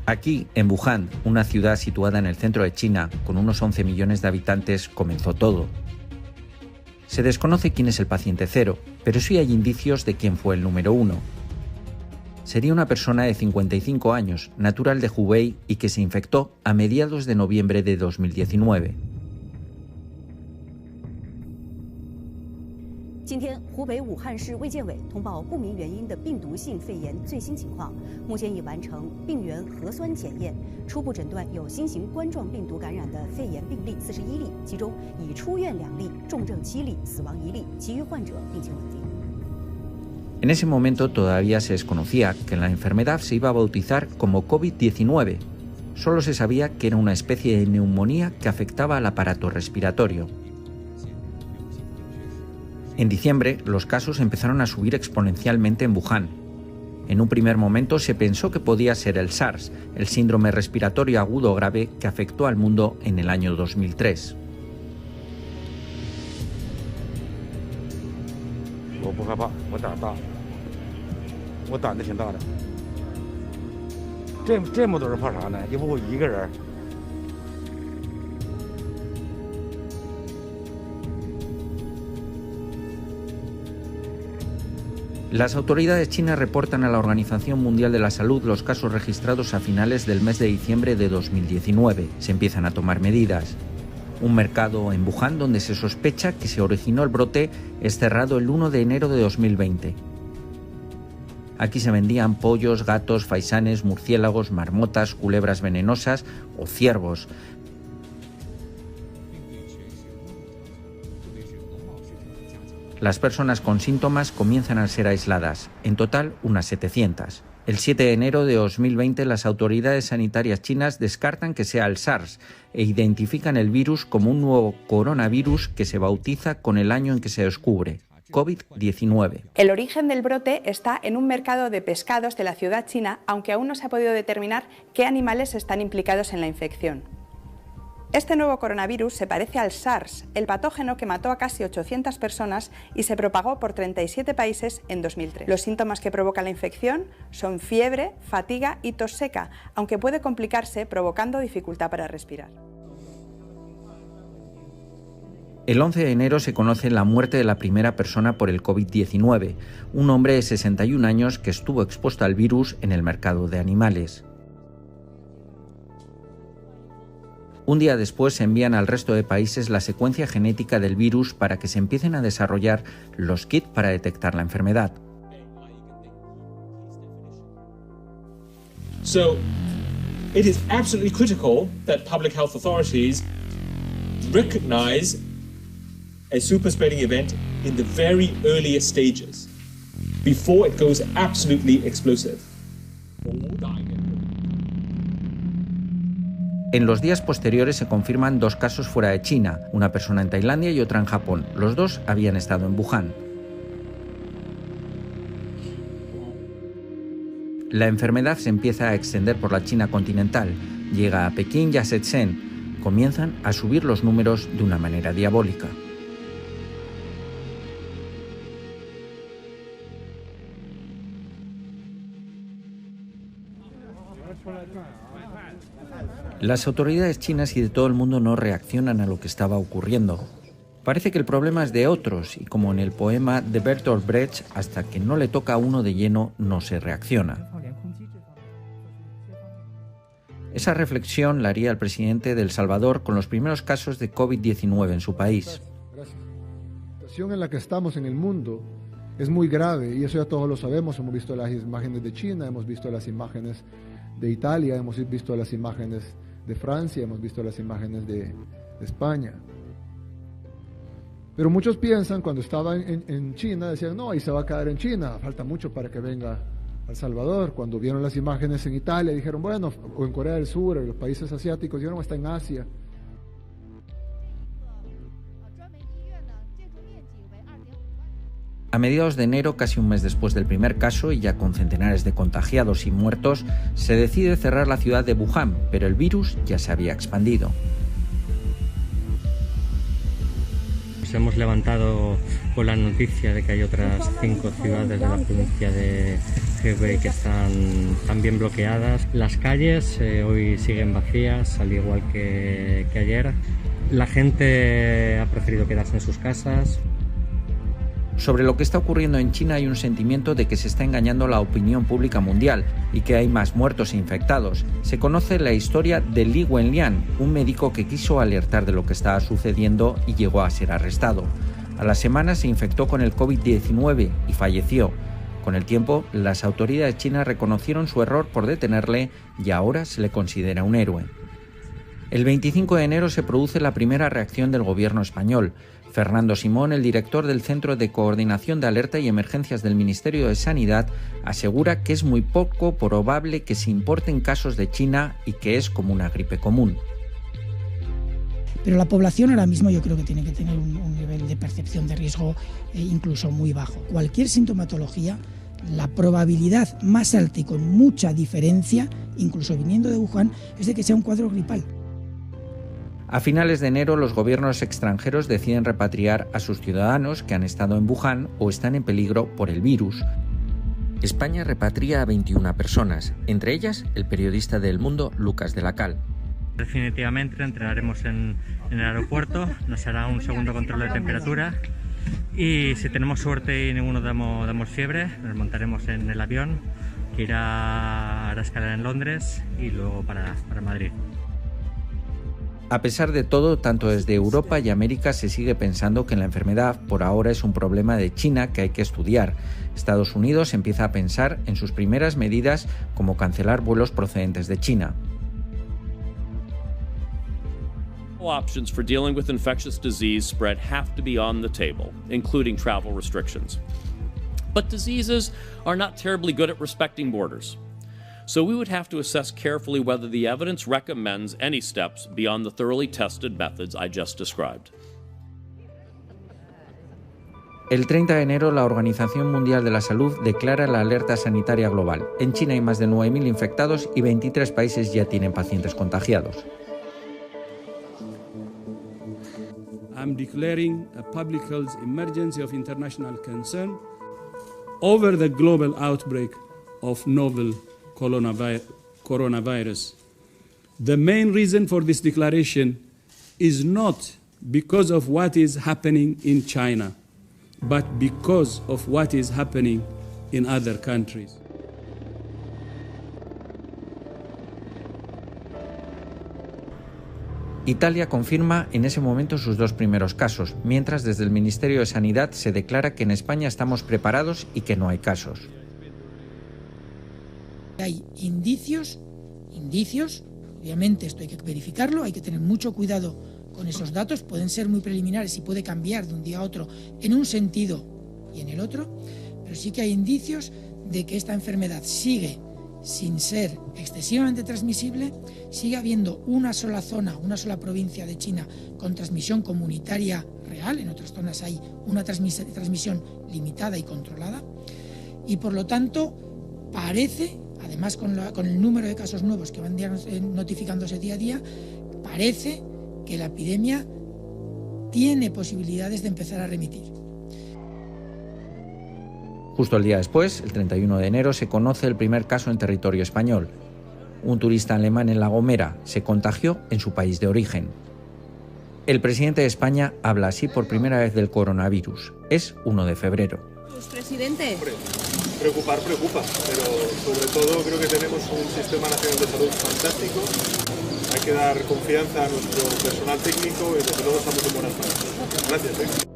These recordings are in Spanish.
Aquí, en Wuhan, una ciudad situada en el centro de China, con unos 11 millones de habitantes, comenzó todo. Se desconoce quién es el paciente cero, pero sí hay indicios de quién fue el número 1. Sería una persona de 55 años, natural de Hubei y que se infectó a mediados de noviembre de 2019. 今天，湖北武汉市卫健委通报不明原因的病毒性肺炎最新情况，目前已完成病原核酸检验，初步诊断有新型冠状病毒感染的肺炎病例41例，其中已出院2例，重症7例，死亡1例，其余患者病情稳定。 En ese momento todavía se desconocía que la enfermedad se iba a bautizar como COVID-19. Solo se sabía que era una especie de neumonía que afectaba al aparato respiratorio. En diciembre, los casos empezaron a subir exponencialmente en Wuhan. En un primer momento se pensó que podía ser el SARS, el síndrome respiratorio agudo grave que afectó al mundo en el año 2003. Las autoridades chinas reportan a la Organización Mundial de la Salud los casos registrados a finales del mes de diciembre de 2019. Se empiezan a tomar medidas. Un mercado en Wuhan donde se sospecha que se originó el brote es cerrado el 1 de enero de 2020. Aquí se vendían pollos, gatos, faisanes, murciélagos, marmotas, culebras venenosas o ciervos. Las personas con síntomas comienzan a ser aisladas, en total unas 700. El 7 de enero de 2020 las autoridades sanitarias chinas descartan que sea el SARS e identifican el virus como un nuevo coronavirus que se bautiza con el año en que se descubre, COVID-19. El origen del brote está en un mercado de pescados de la ciudad china, aunque aún no se ha podido determinar qué animales están implicados en la infección. Este nuevo coronavirus se parece al SARS, el patógeno que mató a casi 800 personas y se propagó por 37 países en 2003. Los síntomas que provoca la infección son fiebre, fatiga y tos seca, aunque puede complicarse provocando dificultad para respirar. El 11 de enero se conoce la muerte de la primera persona por el COVID-19, un hombre de 61 años que estuvo expuesto al virus en el mercado de animales. Un día después se envían al resto de países la secuencia genética del virus para que se empiecen a desarrollar los kits para detectar la enfermedad. So, it is absolutely critical that public health authorities recognize a super spreading event in the very earliest stages, before it goes absolutely explosive. En los días posteriores se confirman 2 casos fuera de China, una persona en Tailandia y otra en Japón. Los 2 habían estado en Wuhan. La enfermedad se empieza a extender por la China continental, llega a Pekín y a Shenzhen. Comienzan a subir los números de una manera diabólica. Las autoridades chinas y de todo el mundo no reaccionan a lo que estaba ocurriendo. Parece que el problema es de otros y como en el poema de Bertolt Brecht, hasta que no le toca a uno de lleno no se reacciona. Esa reflexión la haría el presidente de El Salvador con los primeros casos de COVID-19 en su país. La situación en la que estamos en el mundo es muy grave y eso ya todos lo sabemos. Hemos visto las imágenes de China, hemos visto las imágenes de Italia, hemos visto las imágenes de Francia, hemos visto las imágenes de España. Pero muchos piensan, cuando estaban en China, decían, no, ahí se va a quedar en China, falta mucho para que venga a El Salvador. Cuando vieron las imágenes en Italia, dijeron, bueno, o en Corea del Sur, en los países asiáticos, dijeron, está en Asia. A mediados de enero, casi un mes después del primer caso y ya con centenares de contagiados y muertos, se decide cerrar la ciudad de Wuhan, pero el virus ya se había expandido. Nos hemos levantado con la noticia de que hay otras 5 ciudades de la provincia de Hebei que están también bloqueadas. Las calles hoy siguen vacías, al igual que ayer. La gente ha preferido quedarse en sus casas. Sobre lo que está ocurriendo en China hay un sentimiento de que se está engañando la opinión pública mundial y que hay más muertos e infectados. Se conoce la historia de Li Wenlian, un médico que quiso alertar de lo que estaba sucediendo y llegó a ser arrestado. A la semana se infectó con el COVID-19 y falleció. Con el tiempo, las autoridades chinas reconocieron su error por detenerle y ahora se le considera un héroe. El 25 de enero se produce la primera reacción del gobierno español. Fernando Simón, el director del Centro de Coordinación de Alerta y Emergencias del Ministerio de Sanidad, asegura que es muy poco probable que se importen casos de China y que es como una gripe común. Pero la población ahora mismo yo creo que tiene que tener un nivel de percepción de riesgo incluso muy bajo. Cualquier sintomatología, la probabilidad más alta y con mucha diferencia, incluso viniendo de Wuhan, es de que sea un cuadro gripal. A finales de enero, los gobiernos extranjeros deciden repatriar a sus ciudadanos que han estado en Wuhan o están en peligro por el virus. España repatria a 21 personas, entre ellas el periodista de El Mundo, Lucas de la Cal. Definitivamente entraremos en el aeropuerto, nos hará un segundo control de temperatura y si tenemos suerte y ninguno damos fiebre, nos montaremos en el avión que irá a la escala en Londres y luego para Madrid. A pesar de todo, tanto desde Europa y América se sigue pensando que la enfermedad por ahora es un problema de China que hay que estudiar. Estados Unidos empieza a pensar en sus primeras medidas como cancelar vuelos procedentes de China. Options for dealing with infectious disease spread have to be on the table, including travel restrictions. But diseases are not terribly good at respecting borders. So we would have to assess carefully whether the evidence recommends any steps beyond the thoroughly tested methods I just described. El 30 de enero, la Organización Mundial de la Salud declara la alerta sanitaria global. En China hay más de 9.000 infectados y 23 países ya tienen pacientes contagiados. I'm declaring a public health emergency of international concern over the global outbreak of novel coronavirus. The main reason for this declaration is not because of what is happening in China, but because of what is happening in other countries. Italia confirma en ese momento sus 2 primeros casos, mientras desde el Ministerio de Sanidad se declara que en España estamos preparados y que no hay casos. Hay indicios, obviamente esto hay que verificarlo, hay que tener mucho cuidado con esos datos, pueden ser muy preliminares y puede cambiar de un día a otro en un sentido y en el otro, pero sí que hay indicios de que esta enfermedad sigue sin ser excesivamente transmisible, sigue habiendo una sola zona, una sola provincia de China con transmisión comunitaria real, en otras zonas hay una transmisión limitada y controlada, y por lo tanto parece, además con el número de casos nuevos que van notificándose día a día, parece que la epidemia tiene posibilidades de empezar a remitir. Justo el día después, el 31 de enero, se conoce el primer caso en territorio español. Un turista alemán en La Gomera se contagió en su país de origen. El presidente de España habla así por primera vez del coronavirus. Es 1 de febrero. Presidente. Preocupar preocupa, pero sobre todo creo que tenemos un sistema nacional de salud fantástico. Hay que dar confianza a nuestro personal técnico y desde luego estamos en buenas manos. Gracias.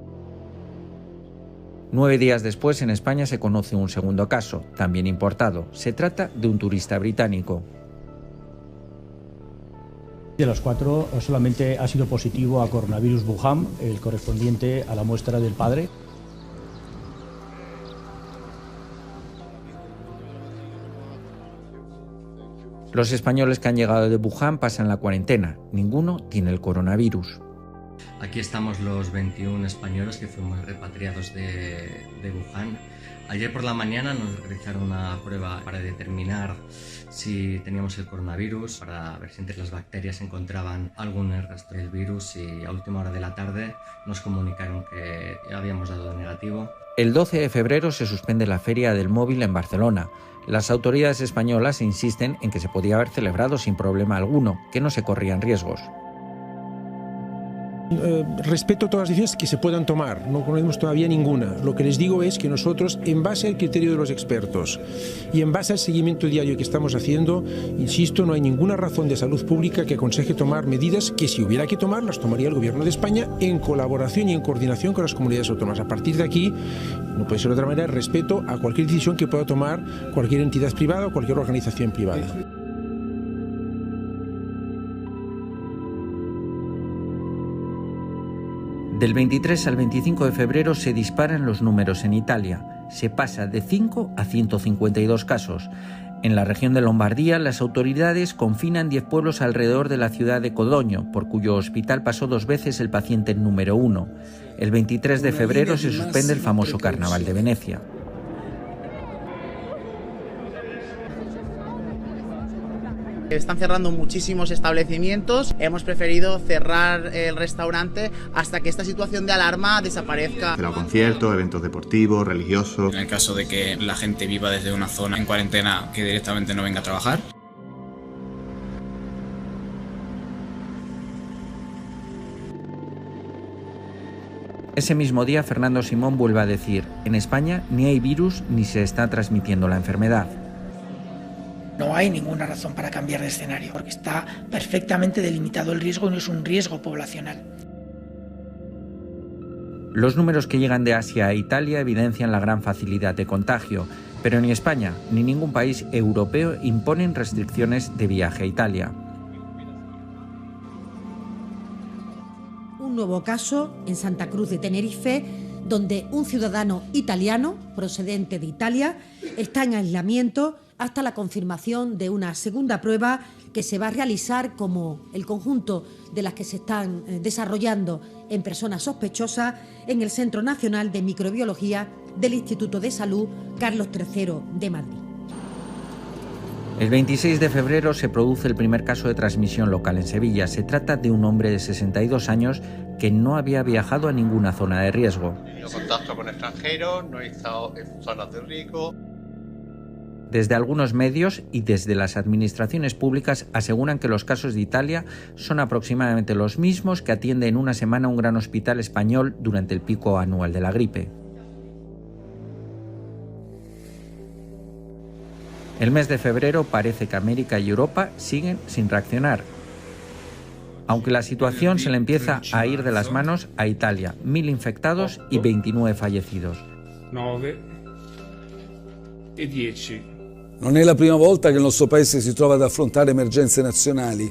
9 días después, en España se conoce un segundo caso, también importado. Se trata de un turista británico. De los 4, solamente ha sido positivo a coronavirus Wuhan, el correspondiente a la muestra del padre. Los españoles que han llegado de Wuhan pasan la cuarentena. Ninguno tiene el coronavirus. Aquí estamos los 21 españoles que fuimos repatriados de Wuhan. Ayer por la mañana nos realizaron una prueba para determinar si teníamos el coronavirus, para ver si entre las bacterias encontraban algún rastro del virus, y a última hora de la tarde nos comunicaron que habíamos dado negativo. El 12 de febrero se suspende la Feria del Móvil en Barcelona. Las autoridades españolas insisten en que se podía haber celebrado sin problema alguno, que no se corrían riesgos. Respeto todas las decisiones que se puedan tomar, no conocemos todavía ninguna. Lo que les digo es que nosotros, en base al criterio de los expertos y en base al seguimiento diario que estamos haciendo, insisto, no hay ninguna razón de salud pública que aconseje tomar medidas que, si hubiera que tomar, las tomaría el Gobierno de España en colaboración y en coordinación con las comunidades autónomas. A partir de aquí, no puede ser de otra manera, respeto a cualquier decisión que pueda tomar cualquier entidad privada o cualquier organización privada. Del 23 al 25 de febrero se disparan los números en Italia. Se pasa de 5 a 152 casos. En la región de Lombardía, las autoridades confinan 10 pueblos alrededor de la ciudad de Codogno, por cuyo hospital pasó 2 veces el paciente número 1. El 23 de febrero se suspende el famoso Carnaval de Venecia. Están cerrando muchísimos establecimientos. Hemos preferido cerrar el restaurante hasta que esta situación de alarma desaparezca. Pero conciertos, eventos deportivos, religiosos. En el caso de que la gente viva desde una zona en cuarentena, que directamente no venga a trabajar. Ese mismo día, Fernando Simón vuelve a decir: en España ni hay virus ni se está transmitiendo la enfermedad. No hay ninguna razón para cambiar de escenario, porque está perfectamente delimitado el riesgo y no es un riesgo poblacional. Los números que llegan de Asia a Italia evidencian la gran facilidad de contagio, pero ni España ni ningún país europeo imponen restricciones de viaje a Italia. Un nuevo caso en Santa Cruz de Tenerife, donde un ciudadano italiano procedente de Italia está en aislamiento hasta la confirmación de una segunda prueba que se va a realizar, como el conjunto de las que se están desarrollando en personas sospechosas, en el Centro Nacional de Microbiología del Instituto de Salud Carlos III de Madrid. El 26 de febrero se produce el primer caso de transmisión local en Sevilla. Se trata de un hombre de 62 años que no había viajado a ninguna zona de riesgo. He tenido contacto con extranjeros, no he estado en zonas de riesgo. Desde algunos medios y desde las administraciones públicas aseguran que los casos de Italia son aproximadamente los mismos que atiende en una semana un gran hospital español durante el pico anual de la gripe. El mes de febrero parece que América y Europa siguen sin reaccionar, aunque la situación se le empieza a ir de las manos a Italia: 1000 infectados y 29 fallecidos. 9 e 10. Non è la prima volta che il nostro paese si trova ad affrontare emergenze nazionali,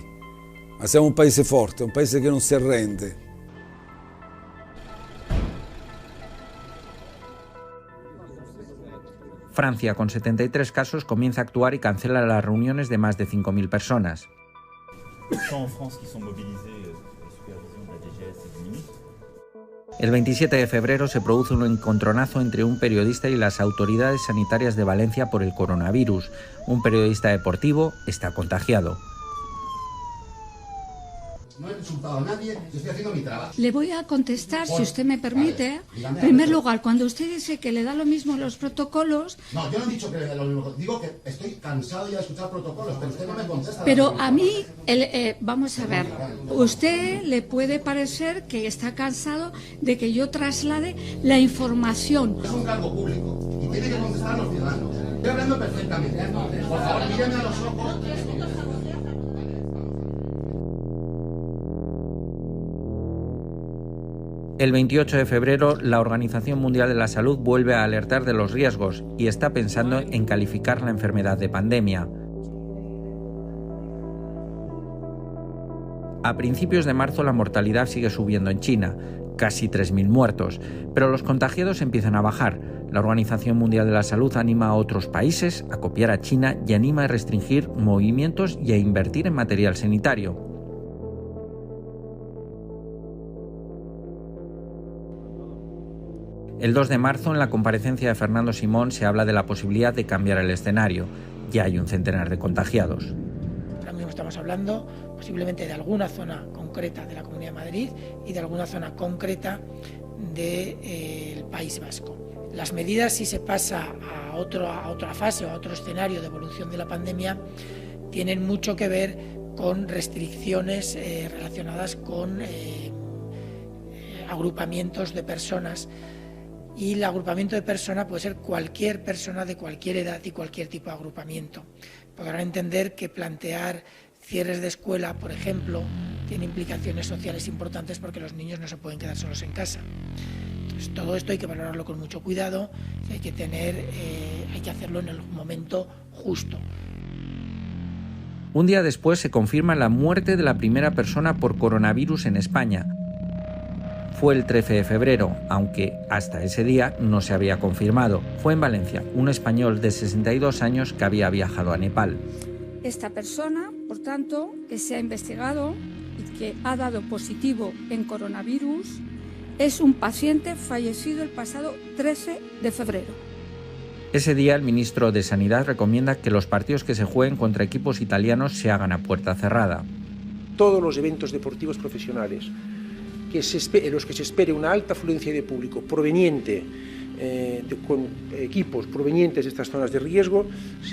ma siamo un paese forte, un paese che non si arrende. Francia, con 73 casos, comienza a actuar y cancela las reuniones de más de 5.000 personas. El 27 de febrero se produce un encontronazo entre un periodista y las autoridades sanitarias de Valencia por el coronavirus. Un periodista deportivo está contagiado. No he insultado a nadie, yo estoy haciendo mi trabajo. Le voy a contestar, si usted me permite. En primer lugar, cuando usted dice que le da lo mismo los protocolos... No, yo no he dicho que le da lo mismo. Digo que estoy cansado ya de escuchar protocolos, pero usted no me contesta. Pero a mí, vamos a ver, usted le puede parecer que está cansado de que yo traslade la información. Es un cargo público y tiene que contestar a los ciudadanos. Estoy hablando perfectamente. Por favor, mírame a los ojos. El 28 de febrero, la Organización Mundial de la Salud vuelve a alertar de los riesgos y está pensando en calificar la enfermedad de pandemia. A principios de marzo la mortalidad sigue subiendo en China, casi 3.000 muertos, pero los contagiados empiezan a bajar. La Organización Mundial de la Salud anima a otros países a copiar a China y anima a restringir movimientos y a invertir en material sanitario. El 2 de marzo, en la comparecencia de Fernando Simón, se habla de la posibilidad de cambiar el escenario. Ya hay un centenar de contagiados. Ahora mismo estamos hablando posiblemente de alguna zona concreta de la Comunidad de Madrid y de alguna zona concreta del País Vasco. Las medidas, si se pasa a otra fase o a otro escenario de evolución de la pandemia, tienen mucho que ver con restricciones relacionadas con agrupamientos de personas. Y el agrupamiento de persona puede ser cualquier persona de cualquier edad y cualquier tipo de agrupamiento. Podrán entender que plantear cierres de escuela, por ejemplo, tiene implicaciones sociales importantes porque los niños no se pueden quedar solos en casa. Entonces, todo esto hay que valorarlo con mucho cuidado, hay que hacerlo en el momento justo. Un día después se confirma la muerte de la primera persona por coronavirus en España. Fue el 13 de febrero, aunque hasta ese día no se había confirmado. Fue en Valencia, un español de 62 años que había viajado a Nepal. Esta persona, por tanto, que se ha investigado y que ha dado positivo en coronavirus, es un paciente fallecido el pasado 13 de febrero. Ese día el ministro de Sanidad recomienda que los partidos que se jueguen contra equipos italianos se hagan a puerta cerrada. Todos los eventos deportivos profesionales en los que se espere una alta afluencia de público proveniente con equipos provenientes de estas zonas de riesgo,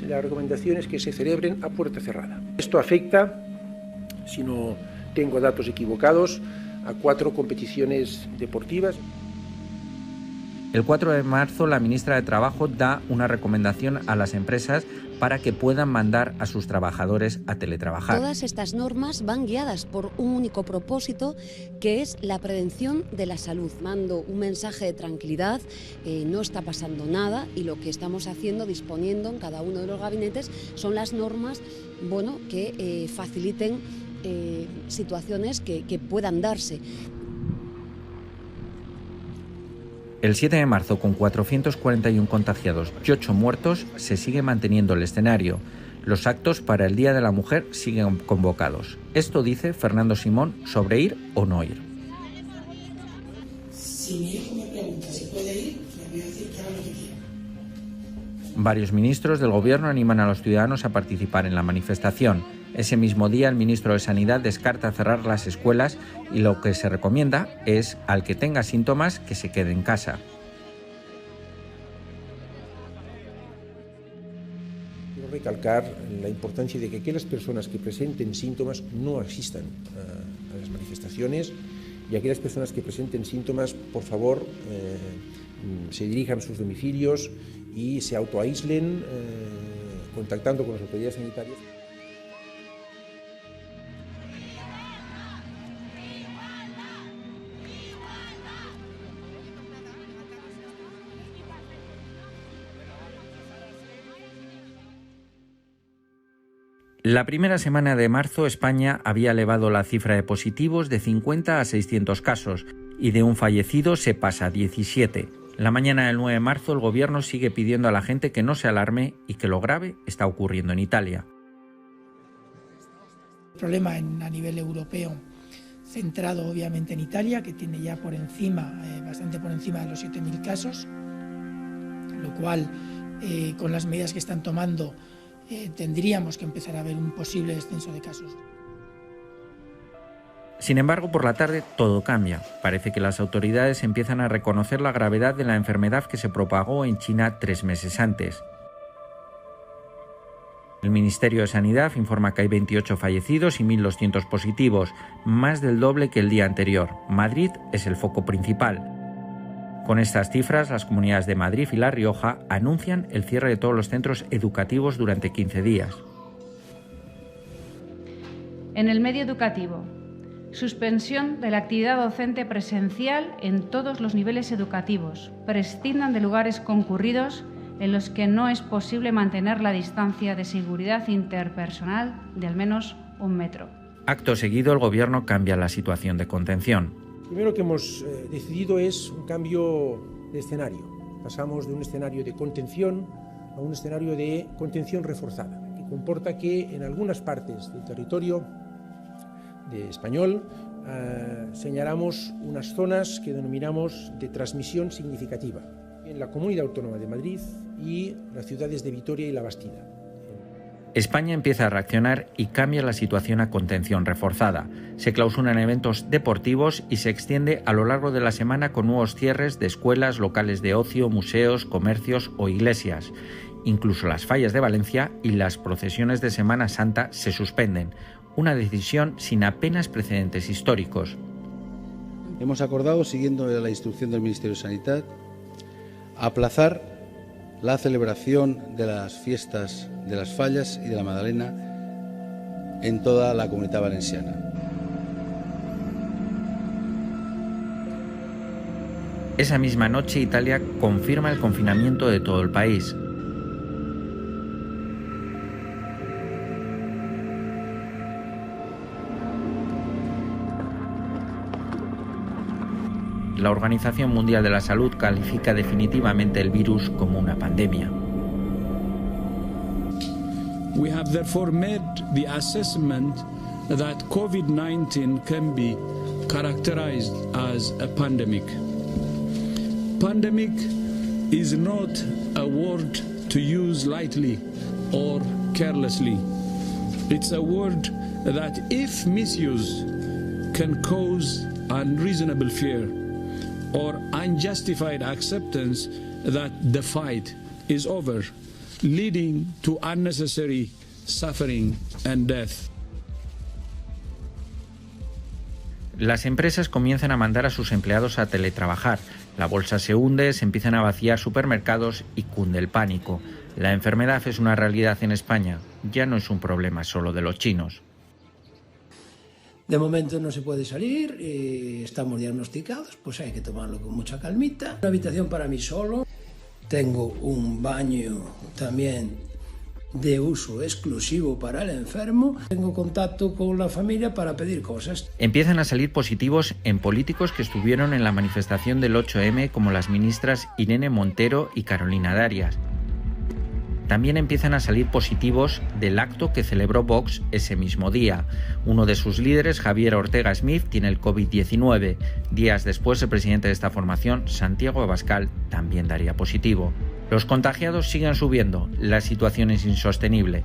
la recomendación es que se celebren a puerta cerrada. Esto afecta, si no tengo datos equivocados, a 4 competiciones deportivas. El 4 de marzo la ministra de Trabajo da una recomendación a las empresas para que puedan mandar a sus trabajadores a teletrabajar. Todas estas normas van guiadas por un único propósito, que es la prevención de la salud. Mando un mensaje de tranquilidad, no está pasando nada y lo que estamos haciendo, disponiendo en cada uno de los gabinetes, son las normas que faciliten situaciones que puedan darse. El 7 de marzo, con 441 contagiados y 8 muertos, se sigue manteniendo el escenario. Los actos para el Día de la Mujer siguen convocados. Esto dice Fernando Simón sobre ir o no ir. Si mi hijo me pregunta si puede ir, le voy a decir que haga lo que quiera. Varios ministros del Gobierno animan a los ciudadanos a participar en la manifestación. Ese mismo día, el ministro de Sanidad descarta cerrar las escuelas y lo que se recomienda es, al que tenga síntomas, que se quede en casa. Quiero recalcar la importancia de que aquellas personas que presenten síntomas no asistan a las manifestaciones y aquellas personas que presenten síntomas, por favor, se dirijan a sus domicilios y se autoaíslen contactando con las autoridades sanitarias. La primera semana de marzo, España había elevado la cifra de positivos de 50 a 600 casos y de un fallecido se pasa a 17. La mañana del 9 de marzo, el Gobierno sigue pidiendo a la gente que no se alarme y que lo grave está ocurriendo en Italia. El problema a nivel europeo, centrado obviamente en Italia, que tiene ya por encima, bastante por encima de los 7.000 casos, lo cual, con las medidas que están tomando, tendríamos que empezar a ver un posible descenso de casos. Sin embargo, por la tarde todo cambia. Parece que las autoridades empiezan a reconocer la gravedad de la enfermedad que se propagó en China 3 meses antes. El Ministerio de Sanidad informa que hay 28 fallecidos y 1.200 positivos, más del doble que el día anterior. Madrid es el foco principal. Con estas cifras, las comunidades de Madrid y La Rioja anuncian el cierre de todos los centros educativos durante 15 días. En el medio educativo, suspensión de la actividad docente presencial en todos los niveles educativos. Prescindan de lugares concurridos en los que no es posible mantener la distancia de seguridad interpersonal de al menos 1 metro. Acto seguido, el Gobierno cambia la situación de contención. Lo primero que hemos decidido es un cambio de escenario. Pasamos de un escenario de contención a un escenario de contención reforzada, que comporta que en algunas partes del territorio español señalamos unas zonas que denominamos de transmisión significativa en la Comunidad Autónoma de Madrid y las ciudades de Vitoria y La Bastida. España empieza a reaccionar y cambia la situación a contención reforzada. Se clausuran eventos deportivos y se extiende a lo largo de la semana con nuevos cierres de escuelas, locales de ocio, museos, comercios o iglesias. Incluso las fallas de Valencia y las procesiones de Semana Santa se suspenden. Una decisión sin apenas precedentes históricos. Hemos acordado, siguiendo la instrucción del Ministerio de Sanidad, aplazar la celebración de las fiestas de las Fallas y de la Magdalena en toda la Comunidad Valenciana. Esa misma noche, Italia confirma el confinamiento de todo el país. La Organización Mundial de la Salud califica definitivamente el virus como una pandemia. We have therefore made the assessment that COVID-19 can be characterized as a pandemic. Pandemic is not a word to use lightly or carelessly. It's a word that, if misused, can cause unreasonable fear or unjustified acceptance that the fight is over, leading to unnecessary suffering and death. Las empresas comienzan a mandar a sus empleados a teletrabajar. La bolsa se hunde, se empiezan a vaciar supermercados y cunde el pánico. La enfermedad es una realidad en España. Ya no es un problema solo de los chinos. De momento no se puede salir, estamos diagnosticados, pues hay que tomarlo con mucha calmita. Una habitación para mí solo. Tengo un baño también de uso exclusivo para el enfermo. Tengo contacto con la familia para pedir cosas. Empiezan a salir positivos en políticos que estuvieron en la manifestación del 8M, como las ministras Irene Montero y Carolina Darias. También empiezan a salir positivos del acto que celebró Vox ese mismo día. Uno de sus líderes, Javier Ortega Smith, tiene el COVID-19. Días después, el presidente de esta formación, Santiago Abascal, también daría positivo. Los contagiados siguen subiendo. La situación es insostenible.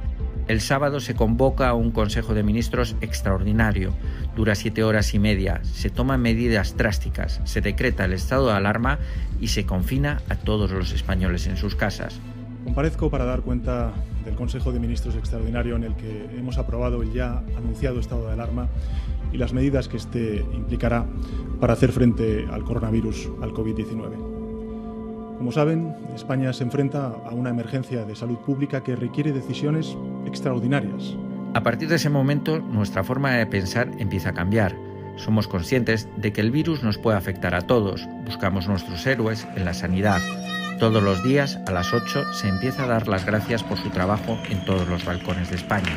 El sábado se convoca a un Consejo de Ministros extraordinario. Dura 7 horas y media. Se toman medidas drásticas. Se decreta el estado de alarma y se confina a todos los españoles en sus casas. Comparezco para dar cuenta del Consejo de Ministros extraordinario en el que hemos aprobado el ya anunciado estado de alarma y las medidas que este implicará para hacer frente al coronavirus, al COVID-19. Como saben, España se enfrenta a una emergencia de salud pública que requiere decisiones extraordinarias. A partir de ese momento, nuestra forma de pensar empieza a cambiar. Somos conscientes de que el virus nos puede afectar a todos. Buscamos nuestros héroes en la sanidad. Todos los días, a las 8, se empieza a dar las gracias por su trabajo en todos los balcones de España.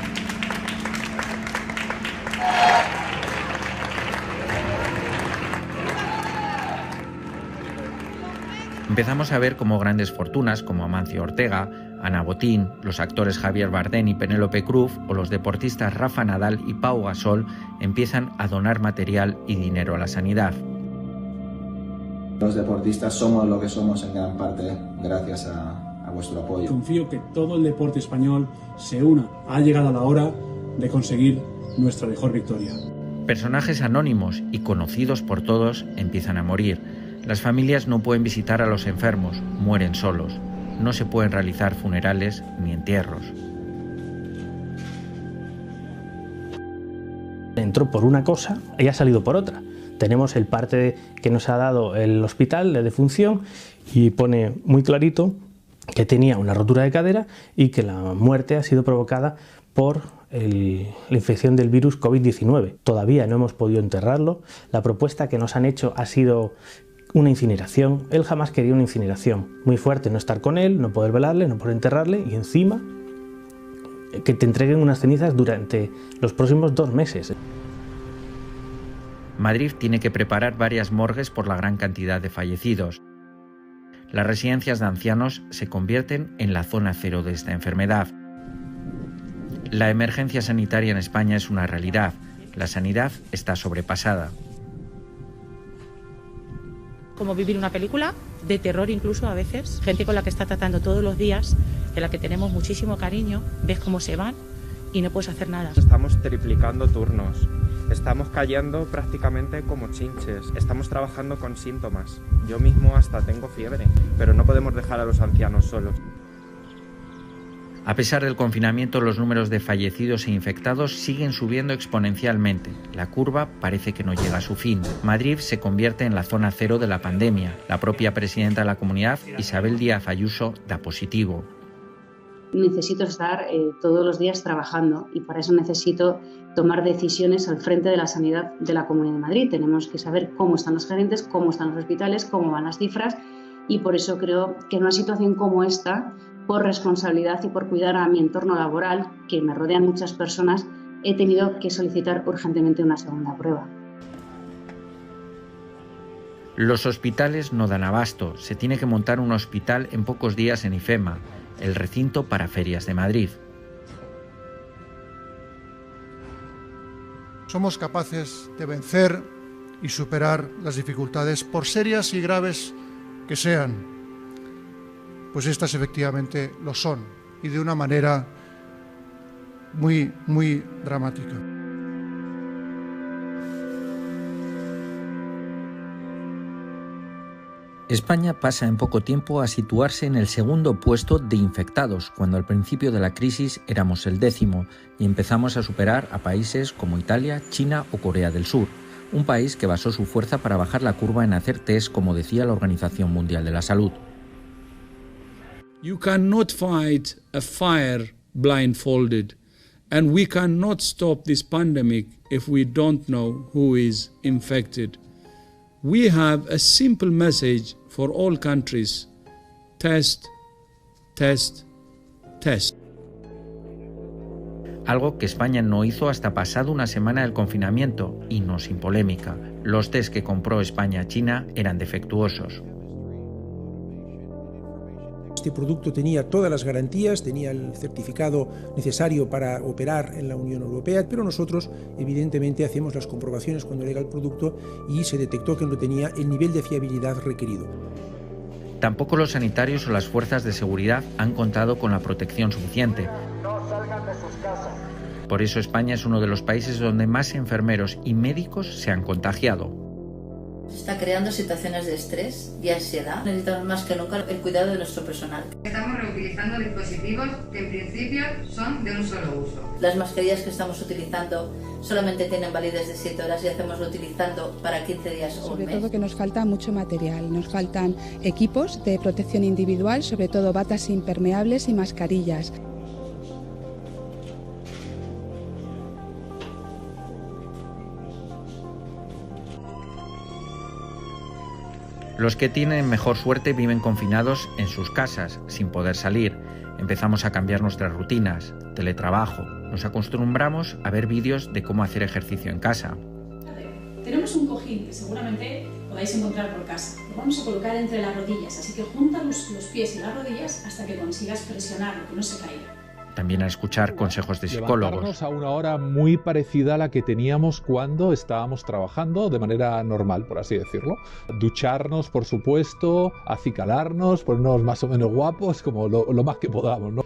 Empezamos a ver cómo grandes fortunas como Amancio Ortega, Ana Botín, los actores Javier Bardem y Penélope Cruz o los deportistas Rafa Nadal y Pau Gasol empiezan a donar material y dinero a la sanidad. Los deportistas somos lo que somos en gran parte gracias a vuestro apoyo. Confío que todo el deporte español se una. Ha llegado la hora de conseguir nuestra mejor victoria. Personajes anónimos y conocidos por todos empiezan a morir. Las familias no pueden visitar a los enfermos, mueren solos. No se pueden realizar funerales ni entierros. Entró por una cosa y ha salido por otra. Tenemos el parte que nos ha dado el hospital de defunción y pone muy clarito que tenía una rotura de cadera y que la muerte ha sido provocada por la infección del virus COVID-19. Todavía no hemos podido enterrarlo. La propuesta que nos han hecho ha sido una incineración. Él jamás quería una incineración. Muy fuerte no estar con él, no poder velarle, no poder enterrarle y encima que te entreguen unas cenizas durante los próximos 2 meses. Madrid tiene que preparar varias morgues por la gran cantidad de fallecidos. Las residencias de ancianos se convierten en la zona cero de esta enfermedad. La emergencia sanitaria en España es una realidad. La sanidad está sobrepasada. Como vivir una película, de terror incluso a veces. Gente con la que está tratando todos los días, de la que tenemos muchísimo cariño, ves cómo se van y no puedes hacer nada. Estamos triplicando turnos, estamos cayendo prácticamente como chinches, estamos trabajando con síntomas. Yo mismo hasta tengo fiebre, pero no podemos dejar a los ancianos solos. A pesar del confinamiento, los números de fallecidos e infectados siguen subiendo exponencialmente. La curva parece que no llega a su fin. Madrid se convierte en la zona cero de la pandemia. La propia presidenta de la comunidad, Isabel Díaz Ayuso, da positivo. Necesito estar todos los días trabajando y para eso necesito tomar decisiones al frente de la sanidad de la Comunidad de Madrid. Tenemos que saber cómo están los gerentes, cómo están los hospitales, cómo van las cifras y por eso creo que en una situación como esta, por responsabilidad y por cuidar a mi entorno laboral, que me rodean muchas personas, he tenido que solicitar urgentemente una segunda prueba. Los hospitales no dan abasto. Se tiene que montar un hospital en pocos días en IFEMA, el recinto para ferias de Madrid. Somos capaces de vencer y superar las dificultades, por serias y graves que sean. Pues estas efectivamente lo son, y de una manera muy, muy dramática. España pasa en poco tiempo a situarse en el segundo puesto de infectados, cuando al principio de la crisis éramos el 10º y empezamos a superar a países como Italia, China o Corea del Sur, un país que basó su fuerza para bajar la curva en hacer test, como decía la Organización Mundial de la Salud. You cannot fight a fire blindfolded, and we cannot stop this pandemic if we don't know who is infected. We have a simple message for all countries: test, test, test. Algo que España no hizo hasta pasado una semana del confinamiento, y no sin polémica. Los test que compró España a China eran defectuosos. Este producto tenía todas las garantías, tenía el certificado necesario para operar en la Unión Europea, pero nosotros evidentemente hacemos las comprobaciones cuando llega el producto y se detectó que no tenía el nivel de fiabilidad requerido. Tampoco los sanitarios o las fuerzas de seguridad han contado con la protección suficiente. No salgan de sus casas. Por eso España es uno de los países donde más enfermeros y médicos se han contagiado. Se está creando situaciones de estrés y ansiedad. Necesitamos más que nunca el cuidado de nuestro personal. Estamos reutilizando dispositivos que en principio son de un solo uso. Las mascarillas que estamos utilizando solamente tienen validez de 7 horas y hacemos utilizando para 15 días o un mes. Sobre todo que nos falta mucho material, nos faltan equipos de protección individual, sobre todo batas impermeables y mascarillas. Los que tienen mejor suerte viven confinados en sus casas, sin poder salir. Empezamos a cambiar nuestras rutinas, teletrabajo. Nos acostumbramos a ver vídeos de cómo hacer ejercicio en casa. Tenemos un cojín que seguramente podáis encontrar por casa. Lo vamos a colocar entre las rodillas, así que junta los pies y las rodillas hasta que consigas presionarlo, que no se caiga. También a escuchar consejos de psicólogos. Levantarnos a una hora muy parecida a la que teníamos cuando estábamos trabajando de manera normal, por así decirlo. Ducharnos, por supuesto, acicalarnos, ponernos más o menos guapos, como lo más que podamos, ¿no?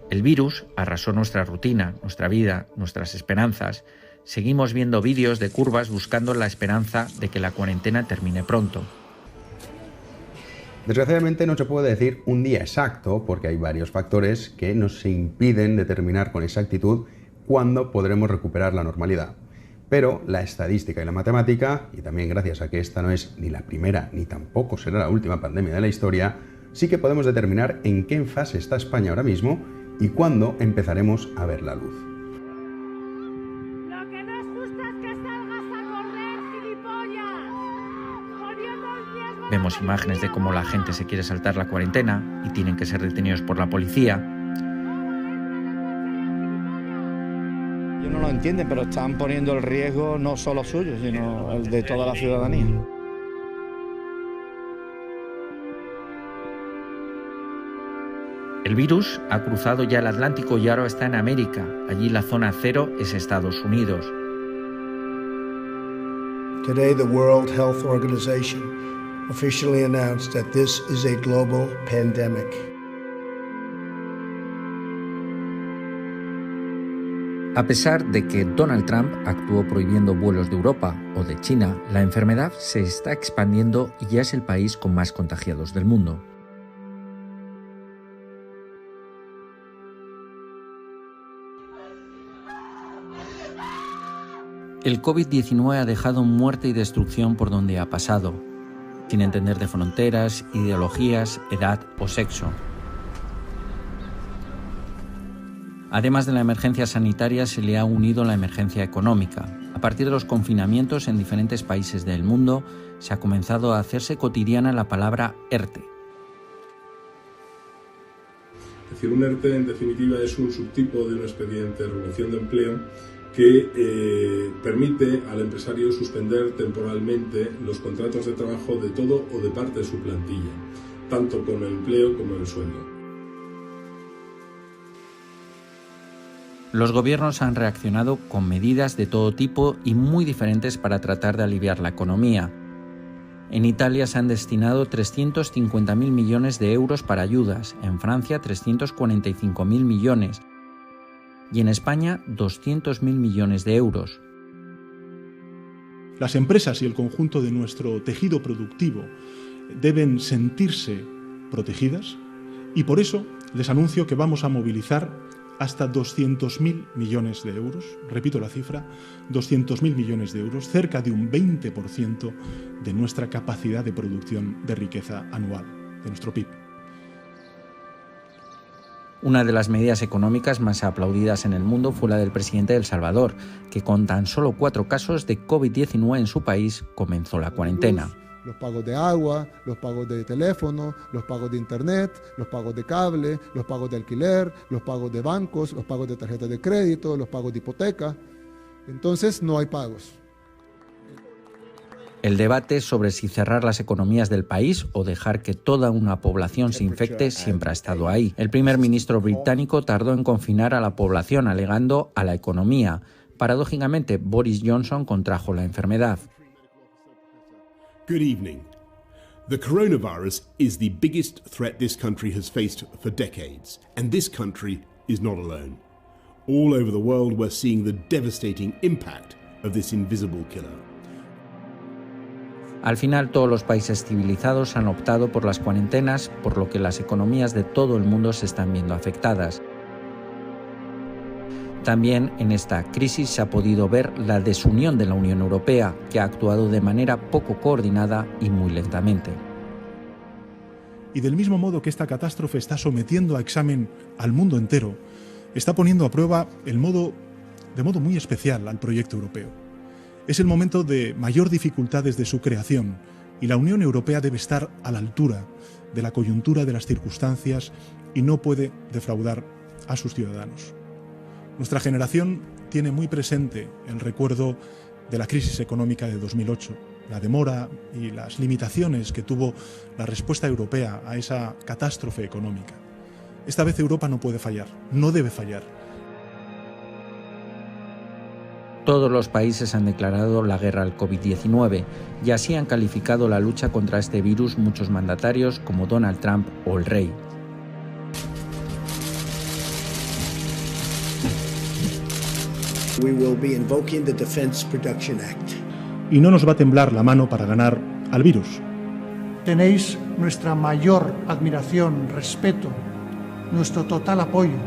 El virus arrasó nuestra rutina, nuestra vida, nuestras esperanzas. Seguimos viendo vídeos de curvas buscando la esperanza de que la cuarentena termine pronto. Desgraciadamente no se puede decir un día exacto porque hay varios factores que nos impiden determinar con exactitud cuándo podremos recuperar la normalidad. Pero la estadística y la matemática, y también gracias a que esta no es ni la primera ni tampoco será la última pandemia de la historia, sí que podemos determinar en qué fase está España ahora mismo y cuándo empezaremos a ver la luz. Vemos imágenes de cómo la gente se quiere saltar la cuarentena y tienen que ser detenidos por la policía. Ellos no lo entienden, pero están poniendo el riesgo no solo suyo, sino el de toda la ciudadanía. El virus ha cruzado ya el Atlántico y ahora está en América. Allí la zona cero es Estados Unidos. Today, the World Health Organization officially announced that this is a global pandemic. A pesar de que Donald Trump actuó prohibiendo vuelos de Europa o de China, la enfermedad se está expandiendo y ya es el país con más contagiados del mundo. El COVID-19 ha dejado muerte y destrucción por donde ha pasado, sin entender de fronteras, ideologías, edad o sexo. Además de la emergencia sanitaria, se le ha unido la emergencia económica. A partir de los confinamientos en diferentes países del mundo, se ha comenzado a hacerse cotidiana la palabra ERTE. Es decir, un ERTE en definitiva es un subtipo de un expediente de regulación de empleo que permite al empresario suspender temporalmente los contratos de trabajo de todo o de parte de su plantilla, tanto con el empleo como el sueldo. Los gobiernos han reaccionado con medidas de todo tipo y muy diferentes para tratar de aliviar la economía. En Italia se han destinado 350.000 millones de euros para ayudas, en Francia 345.000 millones y en España 200.000 millones de euros. Las empresas y el conjunto de nuestro tejido productivo deben sentirse protegidas y por eso les anuncio que vamos a movilizar hasta 200.000 millones de euros, repito la cifra, 200.000 millones de euros, cerca de un 20% de nuestra capacidad de producción de riqueza anual, de nuestro PIB. Una de las medidas económicas más aplaudidas en el mundo fue la del presidente de El Salvador, que con tan solo 4 casos de COVID-19 en su país comenzó la cuarentena. Los pagos de agua, los pagos de teléfono, los pagos de internet, los pagos de cable, los pagos de alquiler, los pagos de bancos, los pagos de tarjetas de crédito, los pagos de hipoteca. Entonces no hay pagos. El debate sobre si cerrar las economías del país o dejar que toda una población se infecte siempre ha estado ahí. El primer ministro británico tardó en confinar a la población alegando a la economía. Paradójicamente, Boris Johnson contrajo la enfermedad. Good evening. The coronavirus is the biggest threat this country has faced for decades, and this country is not alone. All over the world we're seeing the devastating impact of this invisible killer. Al final, todos los países civilizados han optado por las cuarentenas, por lo que las economías de todo el mundo se están viendo afectadas. También en esta crisis se ha podido ver la desunión de la Unión Europea, que ha actuado de manera poco coordinada y muy lentamente. Y del mismo modo que esta catástrofe está sometiendo a examen al mundo entero, está poniendo a prueba de modo muy especial al proyecto europeo. Es el momento de mayor dificultades de su creación y la Unión Europea debe estar a la altura de la coyuntura de las circunstancias y no puede defraudar a sus ciudadanos. Nuestra generación tiene muy presente el recuerdo de la crisis económica de 2008, la demora y las limitaciones que tuvo la respuesta europea a esa catástrofe económica. Esta vez Europa no puede fallar, no debe fallar. Todos los países han declarado la guerra al COVID-19 y así han calificado la lucha contra este virus muchos mandatarios como Donald Trump o el rey. We will be invoking the Defense Production Act. Y no nos va a temblar la mano para ganar al virus. Tenéis nuestra mayor admiración, respeto, nuestro total apoyo.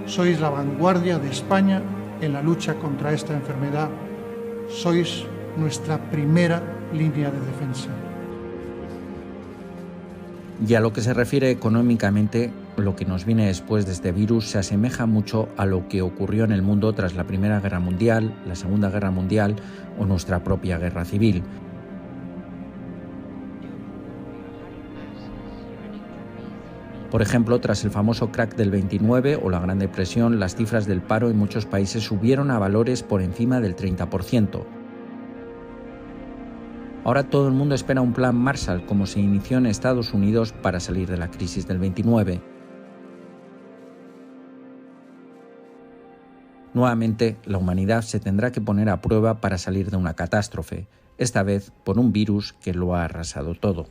Sois la vanguardia de España en la lucha contra esta enfermedad. Sois nuestra primera línea de defensa. Y a lo que se refiere económicamente, lo que nos viene después de este virus se asemeja mucho a lo que ocurrió en el mundo tras la Primera Guerra Mundial, la Segunda Guerra Mundial o nuestra propia guerra civil. Por ejemplo, tras el famoso crack del 29 o la Gran Depresión, las cifras del paro en muchos países subieron a valores por encima del 30%. Ahora todo el mundo espera un plan Marshall, como se inició en Estados Unidos para salir de la crisis del 29. Nuevamente, la humanidad se tendrá que poner a prueba para salir de una catástrofe, esta vez por un virus que lo ha arrasado todo.